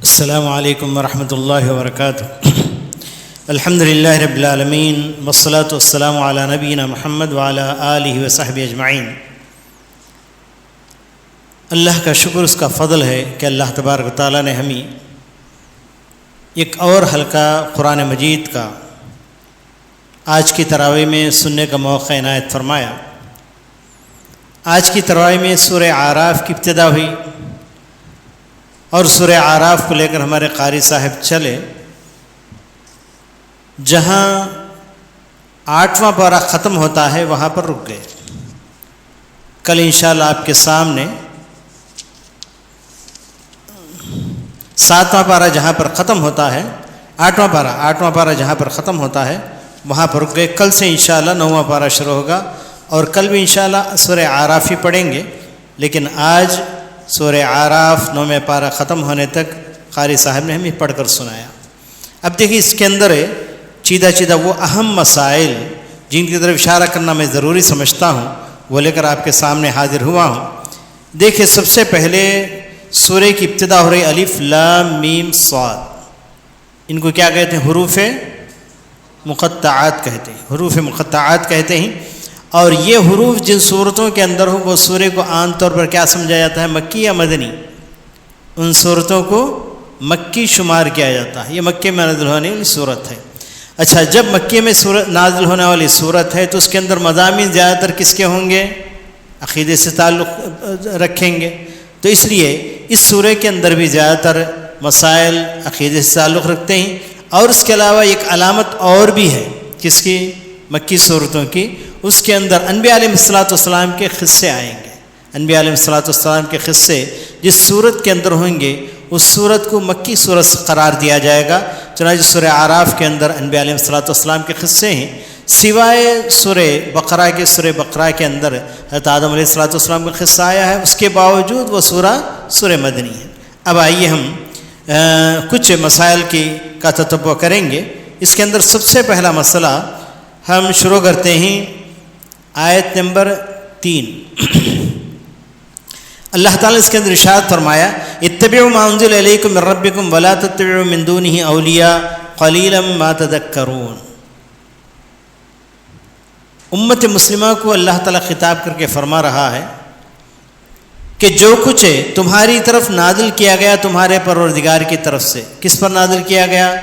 السلام علیکم ورحمۃ اللہ وبرکاتہ۔ الحمد للہ رب العالمین والصلاة والسلام علی نبینا محمد وعلی آلہ وصحبہ اجمعین۔ اللہ کا شکر، اس کا فضل ہے کہ اللہ تبارک و تعالیٰ نے ہمیں ایک اور حلقہ قرآن مجید کا آج کی تراویح میں سننے کا موقع عنایت فرمایا۔ آج کی تراویح میں سورہ اعراف کی ابتدا ہوئی اور سورہ اعراف کو لے کر ہمارے قاری صاحب چلے، جہاں 8واں پارہ ختم ہوتا ہے وہاں پر رک گئے۔ کل انشاءاللہ آپ کے سامنے 7واں پارہ جہاں پر ختم ہوتا ہے، 8واں پارہ جہاں پر ختم ہوتا ہے وہاں پر رک گئے۔ کل سے انشاءاللہ 9واں پارہ شروع ہوگا اور کل بھی انشاءاللہ سورہ اعراف ہی پڑھیں گے، لیکن آج سورہ اعراف 9واں پارہ ختم ہونے تک قاری صاحب نے ہمیں پڑھ کر سنایا۔ اب دیکھیے اس کے اندر چیدہ وہ اہم مسائل جن کی طرف اشارہ کرنا میں ضروری سمجھتا ہوں وہ لے کر آپ کے سامنے حاضر ہوا ہوں۔ دیکھیے سب سے پہلے سورہ کی ابتدا ہو رہی الف لام میم صاد، ان کو کیا کہتے ہیں؟ حروف مقطعات کہتے ہیں، حروف مقطعات کہتے ہیں۔ اور یہ حروف جن صورتوں کے اندر ہو وہ سورہ کو عام طور پر کیا سمجھا جاتا ہے؟ مکی یا مدنی؟ ان صورتوں کو مکی شمار کیا جاتا ہے، یہ مکے میں نازل ہونے والی صورت ہے۔ اچھا، جب مکے میں نازل ہونے والی صورت ہے تو اس کے اندر مضامین زیادہ تر کس کے ہوں گے؟ عقیدے سے تعلق رکھیں گے، تو اس لیے اس سورہ کے اندر بھی زیادہ تر مسائل عقیدے سے تعلق رکھتے ہیں۔ اور اس کے علاوہ ایک علامت اور بھی ہے، کس کی؟ مکی صورتوں کی۔ اس کے اندر انبیاء علیہ السلام کے قصے آئیں گے۔ انبیاء علیہ السلام کے قصے جس صورت کے اندر ہوں گے اس صورت کو مکی صورت قرار دیا جائے گا۔ چنانچہ سورہ اعراف کے اندر انبیاء علیہ السلام کے قصے ہیں، سوائے سورہ بقرہ کے اندر حضرت آدم علیہ السلام کا قصہ آیا ہے، اس کے باوجود وہ سورہ مدنی ہے۔ اب آئیے ہم کچھ مسائل کا تتبع کریں گے۔ اس کے اندر سب سے پہلا مسئلہ ہم شروع کرتے ہیں آیت نمبر 3۔ اللہ تعالیٰ اس کے اندر ارشاد فرمایا، اتبعوا ما انزل الیکم من ربکم ولا تتبعوا من دونہ اولیاء قلیلا ما تذکرون۔ امت مسلمہ کو اللہ تعالیٰ خطاب کر کے فرما رہا ہے کہ جو کچھ تمہاری طرف نازل کیا گیا تمہارے پروردگار کی طرف سے، کس پر نازل کیا گیا؟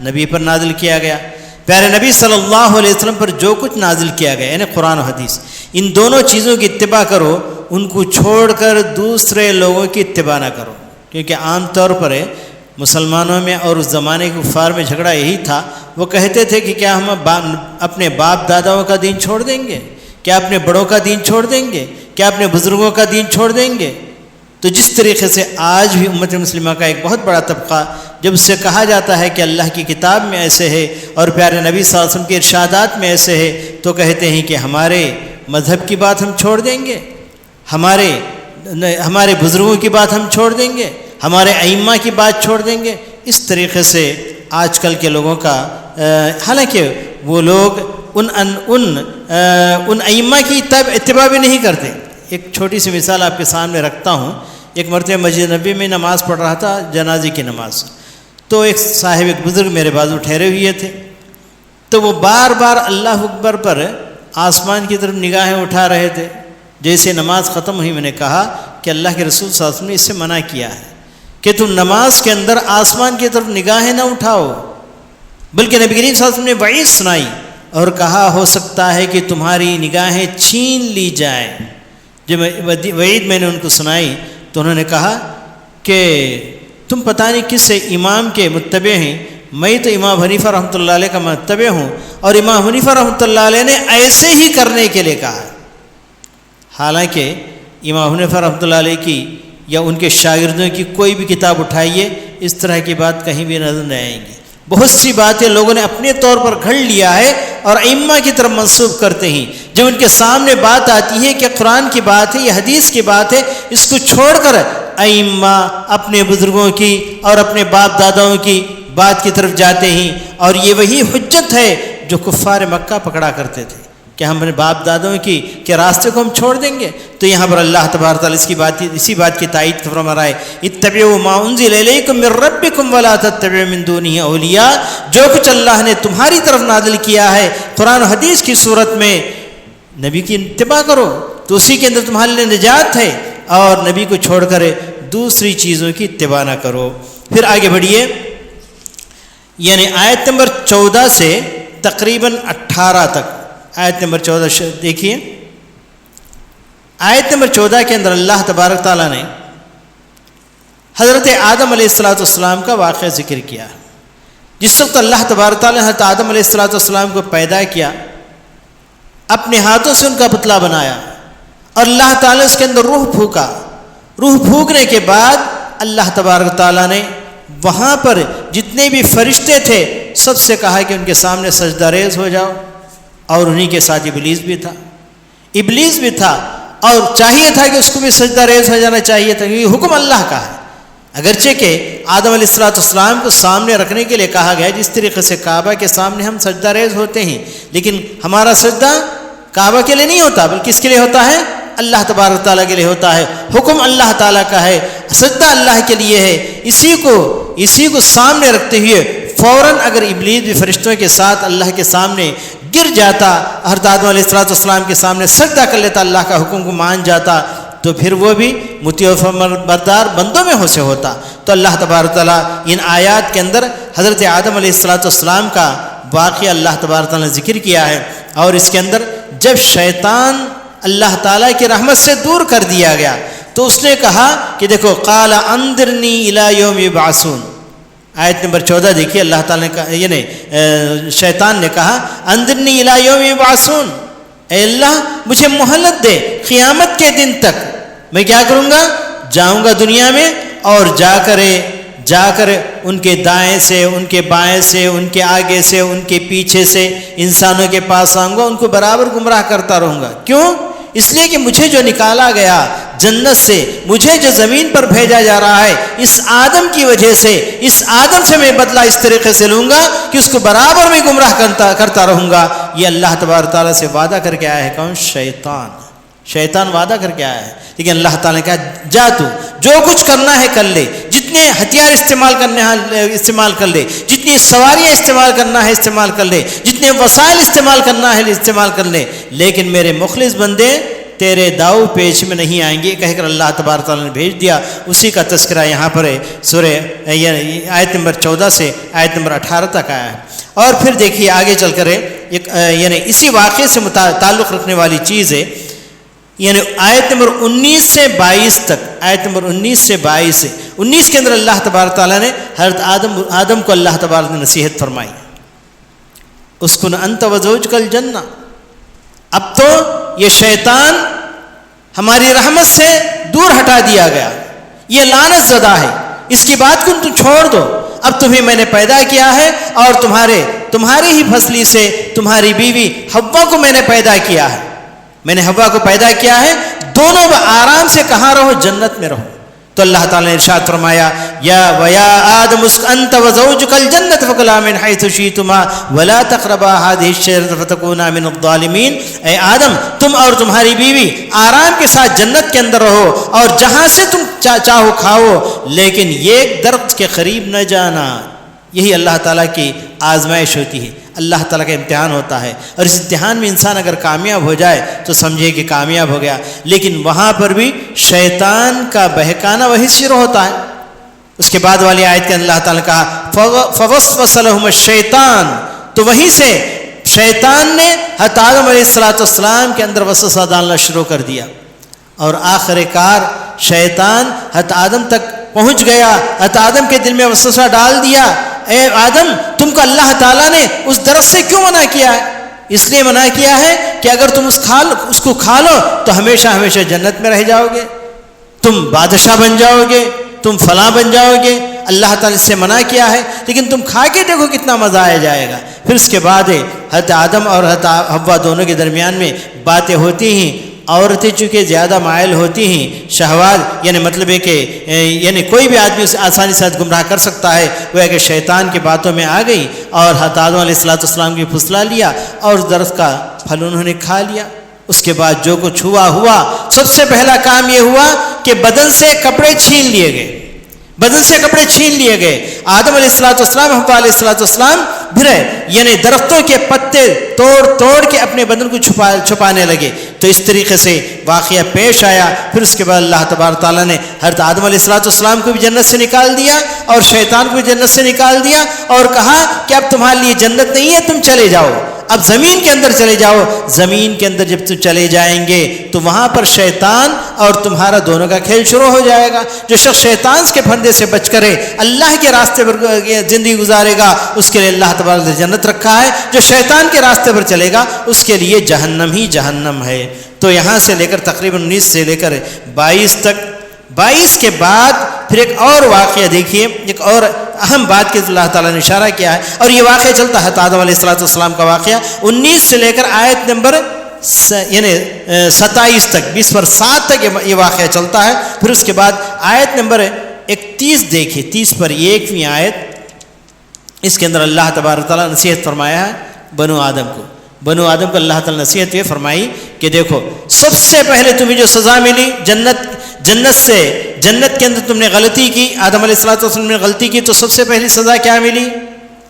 نبی پر نازل کیا گیا۔ پیارے نبی صلی اللہ علیہ وسلم پر جو کچھ نازل کیا گیا یعنی قرآن و حدیث، ان دونوں چیزوں کی اتباع کرو، ان کو چھوڑ کر دوسرے لوگوں کی اتباع نہ کرو۔ کیونکہ عام طور پر مسلمانوں میں اور اس زمانے کے کفار میں جھگڑا یہی تھا، وہ کہتے تھے کہ کیا ہم اپنے باپ داداؤں کا دین چھوڑ دیں گے؟ کیا اپنے بڑوں کا دین چھوڑ دیں گے؟ کیا اپنے بزرگوں کا دین چھوڑ دیں گے؟ تو جس طریقے سے آج بھی امت مسلمہ کا ایک بہت بڑا طبقہ جب اس سے کہا جاتا ہے کہ اللہ کی کتاب میں ایسے ہے اور پیارے نبی صلی اللہ علیہ وسلم کے ارشادات میں ایسے ہے، تو کہتے ہیں کہ ہمارے مذہب کی بات ہم چھوڑ دیں گے، ہمارے بزرگوں کی بات ہم چھوڑ دیں گے، ہمارے ائمہ کی بات چھوڑ دیں گے۔ اس طریقے سے آج کل کے لوگوں کا حالانکہ وہ لوگ ان ائمہ کی اتباع بھی نہیں کرتے۔ ایک چھوٹی سی مثال آپ کے سامنے رکھتا ہوں۔ ایک مرتبہ مسجد نبی میں نماز پڑھ رہا تھا، جنازے کی نماز، تو ایک بزرگ میرے بازو ٹھہرے ہوئے تھے، تو وہ بار بار اللہ اکبر پر آسمان کی طرف نگاہیں اٹھا رہے تھے۔ جیسے نماز ختم ہوئی میں نے کہا کہ اللہ کے رسول صلی اللہ علیہ وسلم نے اس سے منع کیا ہے کہ تم نماز کے اندر آسمان کی طرف نگاہیں نہ اٹھاؤ، بلکہ نبی کریم صلی اللہ علیہ وسلم نے وعید سنائی اور کہا ہو سکتا ہے کہ تمہاری نگاہیں چھین لی جائیں۔ جب وعید میں نے ان کو سنائی تو انہوں نے کہا کہ تم پتہ نہیں کس امام کے متبع ہیں، میں تو امام حنیفہ رحمۃ اللہ علیہ کا متبع ہوں، اور امام حنیفہ رحمۃ اللہ علیہ نے ایسے ہی کرنے کے لیے کہا۔ حالانکہ امام حنیفہ رحمۃ اللہ علیہ کی یا ان کے شاگردوں کی کوئی بھی کتاب اٹھائیے اس طرح کی بات کہیں بھی نظر نہیں آئیں گی۔ بہت سی باتیں لوگوں نے اپنے طور پر گھڑ لیا ہے اور ائمہ کی طرف منسوب کرتے ہیں۔ جب ان کے سامنے بات آتی ہے کہ قرآن کی بات ہے یا حدیث کی بات ہے، اس کو چھوڑ کر ائمہ اپنے بزرگوں کی اور اپنے باپ داداؤں کی بات کی طرف جاتے ہیں، اور یہ وہی حجت ہے جو کفار مکہ پکڑا کرتے تھے کہ ہم اپنے باپ دادوں کی کے راستے کو ہم چھوڑ دیں گے؟ تو یہاں پر اللہ تبارک تعالیٰ اسی بات کی تائید فرما رہا ہے، اتبعوا ما انزل الیکم من ربکم ولا تتبعوا من دونہ اولیاء، جو کچھ اللہ نے تمہاری طرف نازل کیا ہے قرآن و حدیث کی صورت میں، نبی کی اتباع کرو تو اسی کے اندر تمہارے لیے نجات ہے، اور نبی کو چھوڑ کر دوسری چیزوں کی اتباع نہ کرو۔ پھر آگے بڑھیے، یعنی آیت نمبر 14 سے تقریباً 18 تک، آیت نمبر 14 دیکھیے، آیت نمبر 14 کے اندر اللہ تبارک تعالیٰ نے حضرت آدم علیہ السلام کا واقعہ ذکر کیا۔ جس وقت اللہ تبارک تعالیٰ نے حضرت آدم علیہ السلام کو پیدا کیا، اپنے ہاتھوں سے ان کا پتلا بنایا، اور اللہ تعالیٰ اس کے اندر روح پھونکا۔ روح پھونکنے کے بعد اللہ تبارک تعالیٰ نے وہاں پر جتنے بھی فرشتے تھے سب سے کہا کہ ان کے سامنے سجدہ ریز ہو جاؤ، اور انہی کے ساتھ ابلیس بھی تھا، اور چاہیے تھا کہ اس کو بھی سجدہ ریز ہو جانا چاہیے تھا، کیونکہ حکم اللہ کا ہے۔ اگرچہ کہ آدم علیہ السلام کو سامنے رکھنے کے لیے کہا گیا، جس طریقے سے کعبہ کے سامنے ہم سجدہ ریز ہوتے ہیں، لیکن ہمارا سجدہ کعبہ کے لیے نہیں ہوتا، بلکہ کس کے لیے ہوتا ہے؟ اللہ تبارک تعالیٰ کے لیے ہوتا ہے۔ حکم اللہ تعالیٰ کا ہے، سجدہ اللہ کے لیے ہے۔ اسی کو سامنے رکھتے ہوئے فوراً اگر ابلیس بھی فرشتوں کے ساتھ اللہ کے سامنے گر جاتا، حضرت آدم علیہ السلام کے سامنے سجدہ کر لیتا، اللہ کا حکم کو مان جاتا، تو پھر وہ بھی مطیع و فرمانبردار بندوں میں سے ہوتا۔ تو اللہ تبارک تعالیٰ ان آیات کے اندر حضرت آدم علیہ السلام کا واقعہ اللہ تبارک تعالیٰ نے ذکر کیا ہے، اور اس کے اندر جب شیطان اللہ تعالیٰ کی رحمت سے دور کر دیا گیا تو اس نے کہا کہ دیکھو، قال انظرنی الی یوم یبعثون، آیت نمبر 14 دیکھیے، اللہ تعالیٰ نے کہا، یعنی شیطان نے کہا انظرنی الی یوم یبعثون، اے اللہ مجھے مہلت دے قیامت کے دن تک، میں کیا کروں گا؟ جاؤں گا دنیا میں، اور جا کر ان کے دائیں سے، ان کے بائیں سے، ان کے آگے سے، ان کے پیچھے سے انسانوں کے پاس آؤں گا، ان کو برابر گمراہ کرتا رہوں گا۔ کیوں؟ اس لیے کہ مجھے جو نکالا گیا جنت سے، مجھے جو زمین پر بھیجا جا رہا ہے، اس آدم کی وجہ سے، اس آدم سے میں بدلہ اس طریقے سے لوں گا کہ اس کو برابر میں گمراہ کرتا رہوں گا۔ یہ اللہ تبارک تعالیٰ سے وعدہ کر کے آیا ہے، کون؟ شیطان وعدہ کر کے آیا ہے۔ لیکن اللہ تعالیٰ نے کہا جا تو جو کچھ کرنا ہے کر لے، جتنے ہتھیار استعمال کرنے ہیں استعمال کر لے، جتنی سواریاں استعمال کرنا ہے استعمال کر لے، جتنے وسائل استعمال کرنا ہے استعمال کر لے، لیکن میرے مخلص بندے تیرے داؤ پیچ میں نہیں آئیں گے، کہہ کر اللہ تبارک تعالیٰ نے بھیج دیا۔ اسی کا تذکرہ یہاں پر سورہ آیت نمبر 14 سے آیت نمبر 18 تک آیا ہے۔ اور پھر دیکھیے آگے چل کر یعنی اسی واقعے سے تعلق رکھنے والی چیز ہے، یعنی آیت نمبر 19 سے 22 تک، آیت نمبر 19 سے 22 19 کے اندر اللہ تبارک تعالیٰ نے حضرت آدم کو اللہ تبارک نے نصیحت فرمائی، اسکن انت وزوجک الجنہ۔ اب تو یہ شیطان ہماری رحمت سے دور ہٹا دیا گیا، یہ لعنت زدہ ہے، اس کی بات کو تم چھوڑ دو، اب تمہیں میں نے پیدا کیا ہے، اور تمہاری ہی فصلی سے تمہاری بیوی حوا کو میں نے پیدا کیا ہے، میں نے حوا کو پیدا کیا ہے، دونوں آرام سے کہاں رہو؟ جنت میں رہو۔ تو اللہ تعالیٰ نے ارشاد فرمایا، یا آدم اسکن انت وزوجک الجنۃ فکلا من حیث شئتما ولا تقربا هذه الشجرۃ فتکونا من الظالمین، اے آدم تم اور تمہاری بیوی آرام کے ساتھ جنت کے اندر رہو، اور جہاں سے تم چاہو کھاؤ، لیکن یہ درخت کے قریب نہ جانا۔ یہی اللہ تعالیٰ کی آزمائش ہوتی ہے، اللہ تعالیٰ کا امتحان ہوتا ہے، اور اس امتحان میں انسان اگر کامیاب ہو جائے تو سمجھے کہ کامیاب ہو گیا، لیکن وہاں پر بھی شیطان کا بہکانا وہی شروع ہوتا ہے۔ اس کے بعد والی آیت کے اللہ تعالیٰ نے کہا فوسوس لہم الشیطان، تو وہیں سے شیطان نے حضرت آدم علیہ السلام کے اندر وسوسہ ڈالنا شروع کر دیا، اور آخر کار شیطان حضرت آدم تک پہنچ گیا، حضرت آدم کے دل میں وسوسہ ڈال دیا، اے آدم تم کو اللہ تعالیٰ نے اس درخت سے کیوں منع کیا ہے؟ اس لیے منع کیا ہے کہ اگر تم اس کو کھا لو تو ہمیشہ ہمیشہ جنت میں رہ جاؤ گے، تم بادشاہ بن جاؤ گے، تم فلاں بن جاؤ گے، اللہ تعالیٰ سے منع کیا ہے، لیکن تم کھا کے دیکھو کتنا مزہ آیا جائے گا۔ پھر اس کے بعد حضرت آدم اور حضرت حوا دونوں کے درمیان میں باتیں ہوتی ہیں، عورتیں چونکہ زیادہ مائل ہوتی ہیں شہوات، یعنی مطلب ہے کہ یعنی کوئی بھی آدمی اسے آسانی سے گمراہ کر سکتا ہے، وہ ہے کہ شیطان کی باتوں میں آ گئی اور حضرت آدم علیہ السلام کی پھسلا لیا اور درخت کا پھل انہوں نے کھا لیا. اس کے بعد جو کچھ ہوا سب سے پہلا کام یہ ہوا کہ بدن سے کپڑے چھین لیے گئے. بدن سے کپڑے چھین لیے گئے. آدم علیہ السلام حوا علیہ السلام پھر یعنی درختوں کے پتے توڑ کے اپنے بدن کو چھپانے لگے. تو اس طریقے سے واقعہ پیش آیا. پھر اس کے بعد اللہ تبارک تعالیٰ نے حضرت آدم علیہ السلام کو بھی جنت سے نکال دیا اور شیطان کو بھی جنت سے نکال دیا اور کہا کہ اب تمہارے لیے جنت نہیں ہے, تم چلے جاؤ, اب زمین کے اندر چلے جاؤ. زمین کے اندر جب تم چلے جائیں گے تو وہاں پر شیطان اور تمہارا دونوں کا کھیل شروع ہو جائے گا. جو شخص شیطان کے پھندے سے بچ کرے اللہ کے راستے پر زندگی گزارے گا اس کے لیے اللہ تبارک نے جنت رکھا ہے. جو شیطان کے راستے پر چلے گا اس کے لیے جہنم ہی جہنم ہے. تو یہاں سے لے کر تقریباً 19 سے لے کر 22 تک, 22 کے بعد پھر ایک اور واقعہ دیکھیے, ایک اور اہم بات کے اللہ تعالیٰ نے اشارہ کیا ہے. اور یہ واقعہ چلتا ہے آدم علیہ السلام کا واقعہ 19 سے لے کر آیت نمبر یعنی 27 تک, 20 پر 7 تک یہ واقعہ چلتا ہے. پھر اس کے بعد آیت نمبر 31 دیکھیے, 30 پر 1ویں آیت, اس کے اندر اللہ تبارک تعالیٰ نے نصیحت فرمایا ہے بنو آدم کو. بنو آدم کو اللہ تعالیٰ نے نصیحت یہ فرمائی کہ دیکھو سب سے پہلے تمہیں جو سزا ملی جنت کے اندر تم نے غلطی کی, آدم علیہ السلام نے غلطی کی, تو سب سے پہلی سزا کیا ملی؟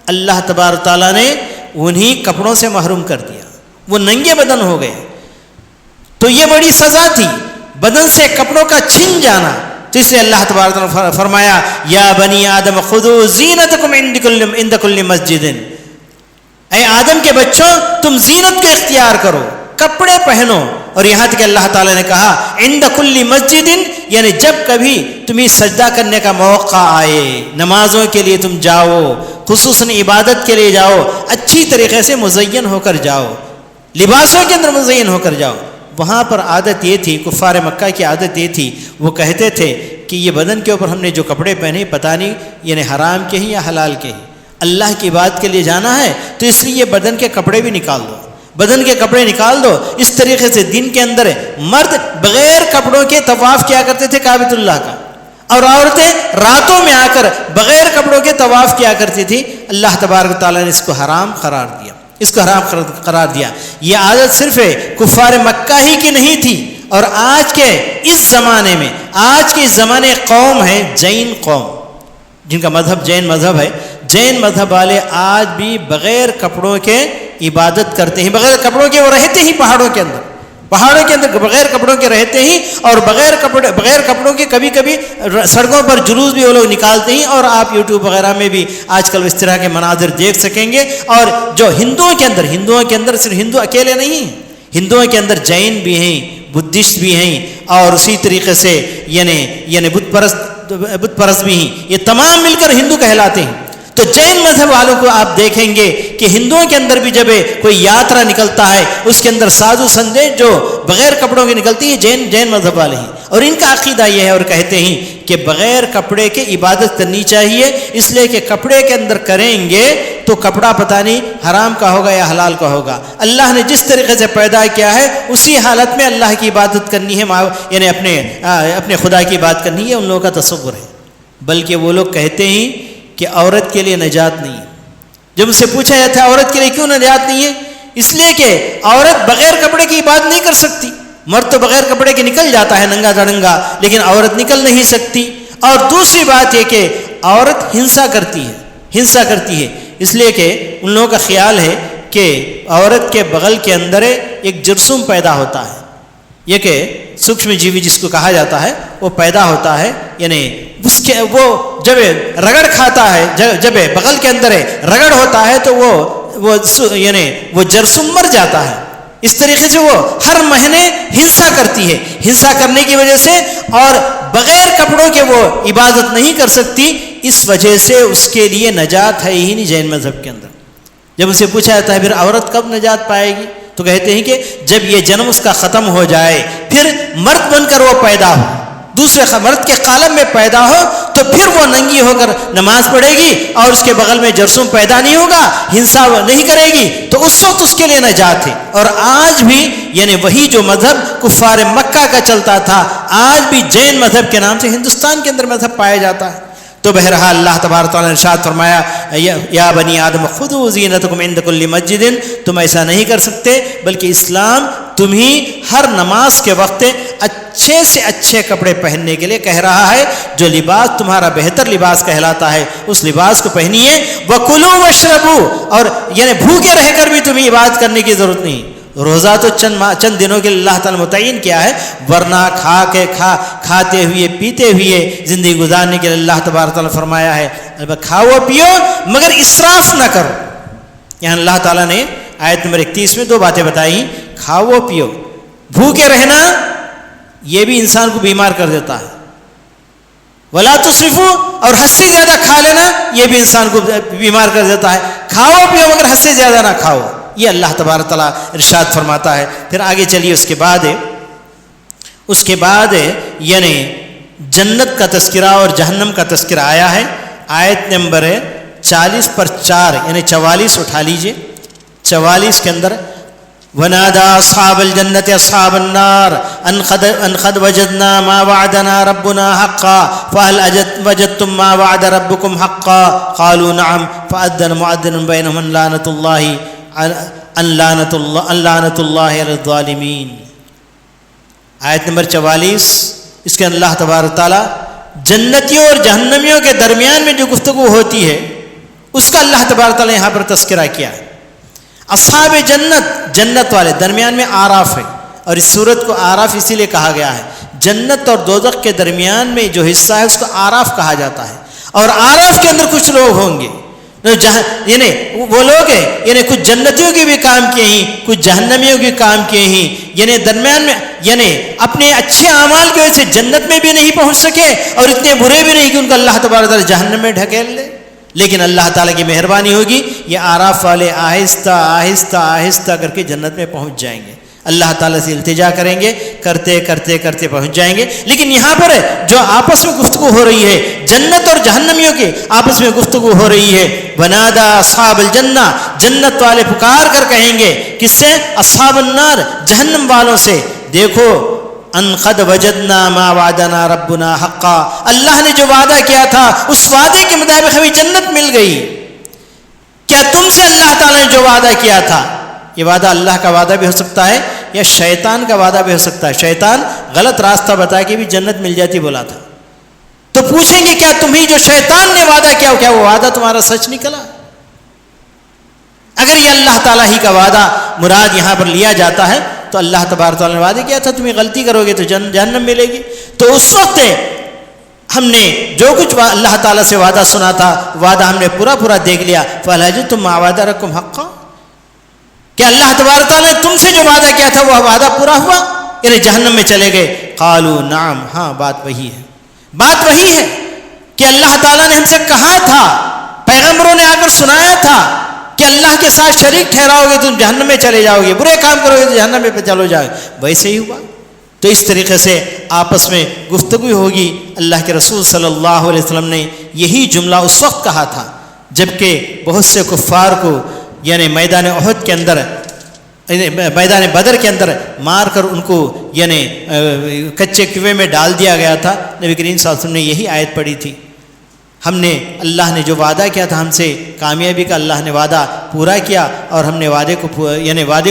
اللہ تبارک تعالیٰ نے انہی کپڑوں سے محروم کر دیا, وہ ننگے بدن ہو گئے. تو یہ بڑی سزا تھی, بدن سے کپڑوں کا چھن جانا. تو اس لیے اللہ تبارک تعالیٰ نے فرمایا یا بنی آدم خذوا زینتکم عند کل مسجد, اے آدم کے بچوں تم زینت کو اختیار کرو, کپڑے پہنو. اور یہاں تک کہ اللہ تعالیٰ نے کہا عند کل مسجد, یعنی جب کبھی تمہیں سجدہ کرنے کا موقع آئے, نمازوں کے لیے تم جاؤ, خصوصاً عبادت کے لیے جاؤ, اچھی طریقے سے مزین ہو کر جاؤ, لباسوں کے اندر مزین ہو کر جاؤ. وہاں پر عادت یہ تھی, کفار مکہ کی عادت یہ تھی, وہ کہتے تھے کہ یہ بدن کے اوپر ہم نے جو کپڑے پہنے پتہ نہیں یعنی حرام کے ہی یا حلال کے ہی, اللہ کی بات کے لیے جانا ہے تو اس لیے بدن کے کپڑے بھی نکال دو, بدن کے کپڑے نکال دو. اس طریقے سے دن کے اندر مرد بغیر کپڑوں کے طواف کیا کرتے تھے کعبۃ اللہ کا, اور عورتیں راتوں میں آ کر بغیر کپڑوں کے طواف کیا کرتی تھی. اللہ تبارک تعالیٰ نے اس کو حرام قرار دیا, اس کو حرام قرار دیا. یہ عادت صرف کفار مکہ ہی کی نہیں تھی, اور آج کے اس زمانے میں, آج کے اس زمانے قوم ہے جین قوم, جن کا مذہب جین مذہب ہے. جین مذہب والے آج بھی بغیر کپڑوں کے عبادت کرتے ہیں, بغیر کپڑوں کے وہ رہتے ہی پہاڑوں کے اندر بغیر کپڑوں کے رہتے ہی, اور بغیر کپڑوں کے کبھی کبھی سڑکوں پر جلوس بھی وہ لوگ نکالتے ہیں. اور آپ یوٹیوب وغیرہ میں بھی آج کل اس طرح کے مناظر دیکھ سکیں گے. اور جو ہندوؤں کے اندر صرف ہندو اکیلے نہیں ہیں, ہندوؤں کے اندر جین بھی ہیں, بدھسٹ بھی ہیں, اور اسی طریقے سے یعنی بت پرست بھی ہیں. یہ تمام مل کر ہندو کہلاتے ہیں. تو جین مذہب والوں کو آپ دیکھیں گے کہ ہندوؤں کے اندر بھی جب کوئی یاترا نکلتا ہے اس کے اندر سادھو سنجے جو بغیر کپڑوں کے نکلتی ہے جین مذہب والے ہیں. اور ان کا عقیدہ یہ ہے اور کہتے ہیں کہ بغیر کپڑے کے عبادت کرنی چاہیے, اس لیے کہ کپڑے کے اندر کریں گے تو کپڑا پتہ نہیں حرام کا ہوگا یا حلال کا ہوگا. اللہ نے جس طریقے سے پیدا کیا ہے اسی حالت میں اللہ کی عبادت کرنی ہے, یعنی اپنے خدا کی بات کرنی ہے. ان لوگوں کا تصور ہے. بلکہ وہ لوگ کہتے ہیں کہ عورت کے لیے نجات نہیں ہے. جب اس سے پوچھا جاتا ہے عورت کے لیے کیوں نجات نہیں ہے, اس لیے کہ عورت بغیر کپڑے کی عبادت نہیں کر سکتی. مرد تو بغیر کپڑے کے نکل جاتا ہے ننگا دڑنگا, لیکن عورت نکل نہیں سکتی. اور دوسری بات یہ کہ عورت ہنسا کرتی ہے, اس لیے کہ ان لوگوں کا خیال ہے کہ عورت کے بغل کے اندر ایک جرثوم پیدا ہوتا ہے, یہ کہ سوکشم جیوی جس کو کہا جاتا ہے وہ پیدا ہوتا ہے. یعنی وہ جب رگڑ کھاتا ہے, جب بغل کے اندر رگڑ ہوتا ہے تو وہ جرثوم مر جاتا ہے. اس طریقے سے وہ ہر مہینے ہنسا کرتی ہے. ہنسا کرنے کی وجہ سے اور بغیر کپڑوں کے وہ عبادت نہیں کر سکتی, اس وجہ سے اس کے لیے نجات ہے ہی نہیں جین مذہب کے اندر. جب اسے پوچھا جاتا ہے پھر عورت کب نجات پائے گی, تو کہتے ہیں کہ جب یہ جنم اس کا ختم ہو جائے, پھر مرد بن کر وہ پیدا ہو, دوسرے مرد کے قالب میں پیدا ہو, تو پھر وہ ننگی ہو کر نماز پڑھے گی اور اس کے بغل میں جرثوم پیدا نہیں ہوگا, ہنسا نہیں کرے گی, تو اس وقت اس کے لیے نجات ہے. اور آج بھی یعنی وہی جو مذہب کفار مکہ کا چلتا تھا, آج بھی جین مذہب کے نام سے ہندوستان کے اندر مذہب پایا جاتا ہے. تو بہرحال اللہ تبارک تعالیٰ نے ارشاد فرمایا یا بنی آدم خذوا زینتکم عند کل مسجد، تم ایسا نہیں کر سکتے، بلکہ اسلام تمہیں ہر نماز کے وقت اچھے سے اچھے کپڑے پہننے کے لیے کہہ رہا ہے، جو لباس تمہارا بہتر لباس کہلاتا ہے اس لباس کو پہنیے۔ وَكُلُوا وَاشْرَبُوا، اور یعنی بھوکے رہ کر بھی تمہیں عبادت کرنے کی ضرورت نہیں، روزہ تو چند دنوں کے لیے اللہ تعالیٰ متعین کیا ہے، ورنہ کھاتے ہوئے پیتے ہوئے زندگی گزارنے کے لیے اللہ تبارک تعالیٰ فرمایا ہے کھاؤ پیو مگر اسراف نہ کرو۔ یہاں اللہ تعالیٰ نے آیت نمبر 31 میں 2 باتیں بتائی، کھاؤ پیو، بھوکے رہنا یہ بھی انسان کو بیمار کر دیتا ہے، ولا تسرفوا، اور حد سے زیادہ کھا لینا یہ بھی انسان کو بیمار کر دیتا ہے، کھاؤ پیو مگر حد سے زیادہ نہ کھاؤ، یہ اللہ تبارک تعالیٰ ارشاد فرماتا ہے۔ پھر آگے چلیے، اس کے بعد یعنی جنت کا تذکرہ اور جہنم کا تذکرہ آیا ہے۔ آیت نمبر 40 پر 4 یعنی 44 اٹھا لیجئے، 44 کے اندر وَنَادَى أَصْحَابَ الْجَنَّةِ أَصْحَابَ النَّارِ أَنْ قَدْ وَجَدْنَا مَا وَعَدَنَا رَبُّنَا حَقًّا فَهَلْ وَجَدْتُم مَّا وَعَدَ رَبُّكُمْ حَقًّا قَالُوا نَعَمْ فَأَذَّنَ مُؤَذِّنٌ بَيْنَهُمْ أَن لَّعْنَةُ اللَّهِ عَلَى الظَّالِمِينَ۔ آیت نمبر 44، اس کے اللہ تبارک تعالیٰ جنتیوں اور جہنمیوں کے درمیان میں جو گفتگو ہوتی ہے اس کا اللہ تبارک تعالیٰ یہاں پر تذکرہ کیا ہے۔ اصحاب جنت والے، درمیان میں آراف ہے، اور اس صورت کو آراف اسی لیے کہا گیا ہے، جنت اور دوزخ کے درمیان میں جو حصہ ہے اس کو آراف کہا جاتا ہے، اور آراف کے اندر کچھ لوگ ہوں گے یعنی وہ لوگ ہیں یعنی کچھ جنتیوں کے بھی کام کیے ہیں، کچھ جہنمیوں کے کام کیے ہیں، یعنی درمیان میں یعنی اپنے اچھے اعمال کی وجہ سے جنت میں بھی نہیں پہنچ سکے اور اتنے برے بھی نہیں کہ ان کو اللہ تبارک تعالیٰ جہنم میں ڈھکیل لے، لیکن اللہ تعالیٰ کی مہربانی ہوگی یہ آراف والے آہستہ آہستہ آہستہ کر کے جنت میں پہنچ جائیں گے، اللہ تعالیٰ سے التجا کریں گے، کرتے کرتے کرتے پہنچ جائیں گے۔ لیکن یہاں پر جو آپس میں گفتگو ہو رہی ہے، جنت اور جہنمیوں کی آپس میں گفتگو ہو رہی ہے، وَنَادَى أَصْحَابَ الْجَنَّةِ، جنت والے پکار کر کہیں گے، کس سے؟ اصحاب النار، جہنم والوں سے، دیکھو ان قد وجدنا ما وعدنا ربنا حقا، اللہ نے جو وعدہ کیا تھا اس وعدے کے مطابق ہمیں جنت مل گئی۔ کیا تم سے اللہ تعالیٰ نے جو وعدہ کیا تھا، یہ وعدہ اللہ کا وعدہ بھی ہو سکتا ہے یا شیطان کا وعدہ بھی ہو سکتا ہے، شیطان غلط راستہ بتا کے بھی جنت مل جاتی بولا تھا، تو پوچھیں گے کیا تمہیں جو شیطان نے وعدہ کیا کیا وہ وعدہ تمہارا سچ نکلا؟ اگر یہ اللہ تعالیٰ ہی کا وعدہ مراد یہاں پر لیا جاتا ہے تو اللہ تبارک تعالیٰ نے وعدہ کیا تھا تمہیں غلطی کرو گے تو جہنم ملے گی، تو اس وقت ہم نے جو کچھ اللہ تعالیٰ سے وعدہ سنا تھا وعدہ ہم نے پورا دیکھ لیا، فَهَلْ وَجَدْتُم مَّا وَعَدَ رَبُّكُمْ حَقًّا، کہ اللہ تبارک تعالیٰ نے تم سے جو وعدہ کیا تھا وہ وعدہ پورا ہوا، یعنی جہنم میں چلے گئے؟ قالوا نعم، ہاں بات وہی ہے کہ اللہ تعالیٰ نے ہم سے کہا تھا، پیغمبروں نے آ کر سنایا تھا کہ اللہ کے ساتھ شریک ٹھہراؤ گے تم جہنم میں چلے جاؤ گے، برے کام کرو گے تو جہنم میں چلو جاؤ گے، ویسے ہی ہوا۔ تو اس طریقے سے آپس میں گفتگو ہوگی۔ اللہ کے رسول صلی اللہ علیہ وسلم نے یہی جملہ اس وقت کہا تھا جبکہ بہت سے کفار کو یعنی میدان احد کے اندر، میدان بدر کے اندر مار کر ان کو یعنی کچے کنویں میں ڈال دیا گیا تھا۔ نبی کریم صلی اللہ علیہ وسلم نے یہی آیت پڑھی تھی، ہم نے اللہ نے جو وعدہ کیا تھا ہم سے کامیابی کا، اللہ نے وعدہ پورا کیا اور ہم نے وعدے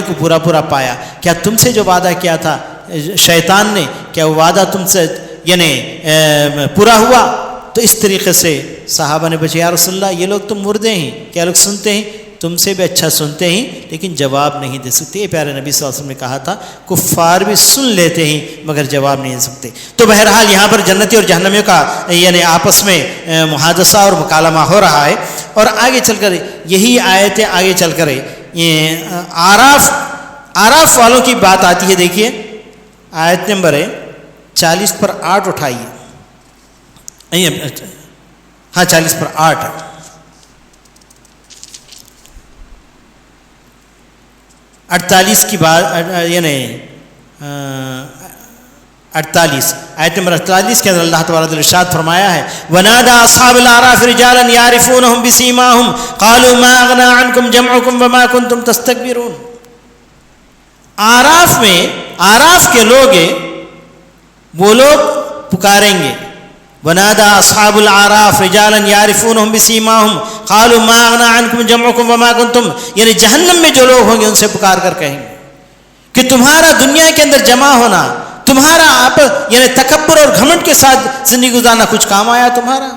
کو پورا پایا۔ کیا تم سے جو وعدہ کیا تھا شیطان نے، کیا وہ وعدہ تم سے یعنی پورا ہوا؟ تو اس طریقے سے صحابہ نے پوچھا یا رسول اللہ یہ لوگ تم مردے ہیں، کیا لوگ سنتے ہیں؟ تم سے بھی اچھا سنتے ہیں لیکن جواب نہیں دے سکتے۔ یہ پیارے نبی صلی اللہ علیہ وسلم نے کہا تھا کفار بھی سن لیتے ہیں مگر جواب نہیں دے سکتے۔ تو بہرحال یہاں پر جنتی اور جہنمیوں کا یعنی آپس میں محادثہ اور مکالمہ ہو رہا ہے، اور آگے چل کر یہی آیتیں آگے چل کر یہ آراف والوں کی بات آتی ہے۔ دیکھیے آیت نمبر 40 پر 8 اٹھائیے، ہاں 40 پر 8، 48 کی بات یعنی 48 آیت نمبر 48 کے اندر اللہ تبارک ارشاد فرمایا ہے وَنَادَى أَصْحَابُ الْأَعْرَافِ رِجَالًا يَعْرِفُونَهُمْ بِسِيمَاهُمْ قَالُوا مَا أَغْنَىٰ عَنْكُمْ جَمْعُكُمْ وَمَا كُنْتُمْ تَسْتَكْبِرُونَ۔ آراف کے لوگ وہ لوگ پکاریں گے ونادى أصحاب الأعراف رجالا يعرفونهم بسيماهم قالوا ما أغنى عنكم جمعكم وما كنتم، یعنی جہنم میں جو لوگ ہوں گے ان سے پکار کر کہیں گے کہ تمہارا دنیا کے اندر جمع ہونا، تمہارا آپ یعنی تکبر اور گھمنڈ کے ساتھ زندگی گزارنا کچھ کام آیا تمہارا؟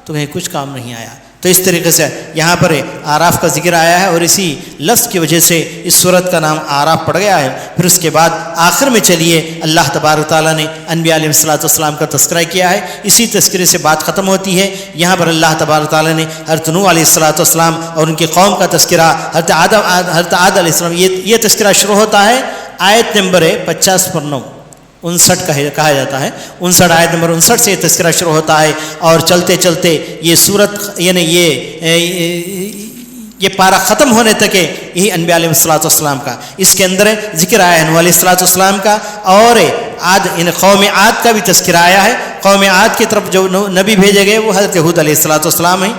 تمہیں کچھ کام نہیں آیا۔ تو اس طریقے سے یہاں پر آراف کا ذکر آیا ہے اور اسی لفظ کی وجہ سے اس صورت کا نام آراف پڑ گیا ہے۔ پھر اس کے بعد آخر میں چلیے اللہ تبارک تعالیٰ نے انبیاء علیہ السلام کا تذکرہ کیا ہے، اسی تذکرے سے بات ختم ہوتی ہے۔ یہاں پر اللہ تبارک تعالیٰ نے حضرت نوح علیہ السلام اور ان کی قوم کا تذکرہ، حضرت عاد علیہ السلام، یہ تذکرہ شروع ہوتا ہے آیت نمبر 50 پر 9 59 کہا جاتا ہے، 59 آیت نمبر 59 سے یہ تذکرہ شروع ہوتا ہے اور چلتے چلتے یہ صورت یعنی یہ پارہ ختم ہونے تک یہی انبیاء علیہ السلام کا اس کے اندر ذکر آیا ہے، نوح علیہ السلام کا اور عاد یعنی قوم عاد کا بھی تذکرہ آیا ہے۔ قوم عاد کی طرف جو نبی بھیجے گئے وہ حضرت ہود علیہ السلام ہیں۔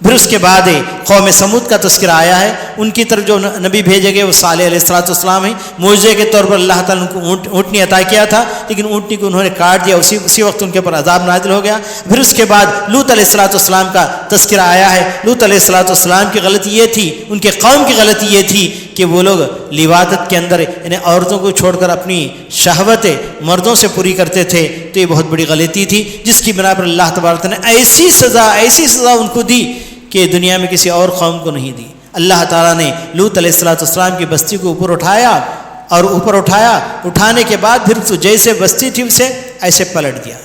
پھر اس کے بعد قوم سمود کا تذکرہ آیا ہے، ان کی طرف جو نبی بھیجے گئے وہ صالح علیہ السلام ہیں۔ معجزے کے طور پر اللہ تعالیٰ نے ان کو اونٹنی عطا کیا تھا، لیکن اونٹنی کو انہوں نے کاٹ دیا، اسی وقت ان کے اوپر عذاب نازل ہو گیا۔ پھر اس کے بعد لوط علیہ السلام کا تذکرہ آیا ہے۔ لوط علیہ السلام کی غلطی یہ تھی، ان کے قوم کی غلطی یہ تھی کہ وہ لوگ لواطت کے اندر یعنی عورتوں کو چھوڑ کر اپنی شہوت مردوں سے پوری کرتے تھے، تو یہ بہت بڑی غلطی تھی جس کی بنا پر اللہ تبارک نے ایسی سزا ان کو دی کہ دنیا میں کسی اور قوم کو نہیں دی۔ اللہ تعالیٰ نے لوط علیہ السلام کی بستی کو اوپر اٹھایا، اٹھانے کے بعد پھر تو جیسے بستی تھی اسے ایسے پلٹ دیا۔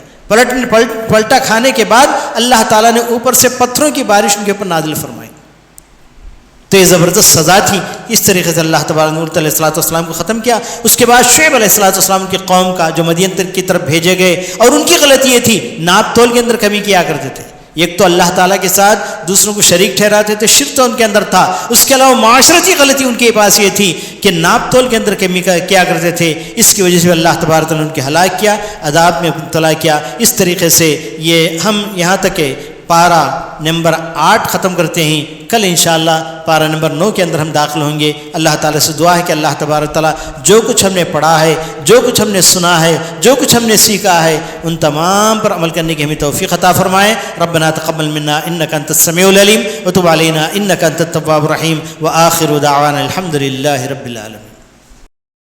پلٹا کھانے کے بعد اللہ تعالیٰ نے اوپر سے پتھروں کی بارش ان کے اوپر نازل فرمائی، تو یہ زبردست سزا تھی۔ اس طریقے سے اللہ تبارک نے لوط علیہ السلام کو ختم کیا۔ اس کے بعد شعیب علیہ السلام کی قوم کا جو مدین کی طرف بھیجے گئے، اور ان کی غلطی یہ تھی ناپ تول کے اندر کمی کیا کرتے تھے۔ ایک تو اللہ تعالیٰ کے ساتھ دوسروں کو شریک ٹھہراتے تھے، شرک تو ان کے اندر تھا، اس کے علاوہ معاشرتی غلطی ان کے پاس یہ تھی کہ ناپ تول کے اندر کمی کیا کرتے تھے۔ اس کی وجہ سے اللہ تبارک تعالیٰ نے ان کے ہلاک کیا، عذاب میں مبتلا کیا۔ اس طریقے سے یہ ہم یہاں تک کہ پارہ نمبر 8 ختم کرتے ہیں۔ کل انشاءاللہ پارہ نمبر 9 کے اندر ہم داخل ہوں گے۔ اللہ تعالیٰ سے دعا ہے کہ اللہ تبارک تعالیٰ جو کچھ ہم نے پڑھا ہے، جو کچھ ہم نے سنا ہے، جو کچھ ہم نے سیکھا ہے، ان تمام پر عمل کرنے کی ہمیں توفیق عطا فرمائے۔ ربنا تقبل منا انک انت السمیع العلیم وتب علینا انک انت التواب الرحیم وآخر دعوانا الحمد للہ رب العالمین۔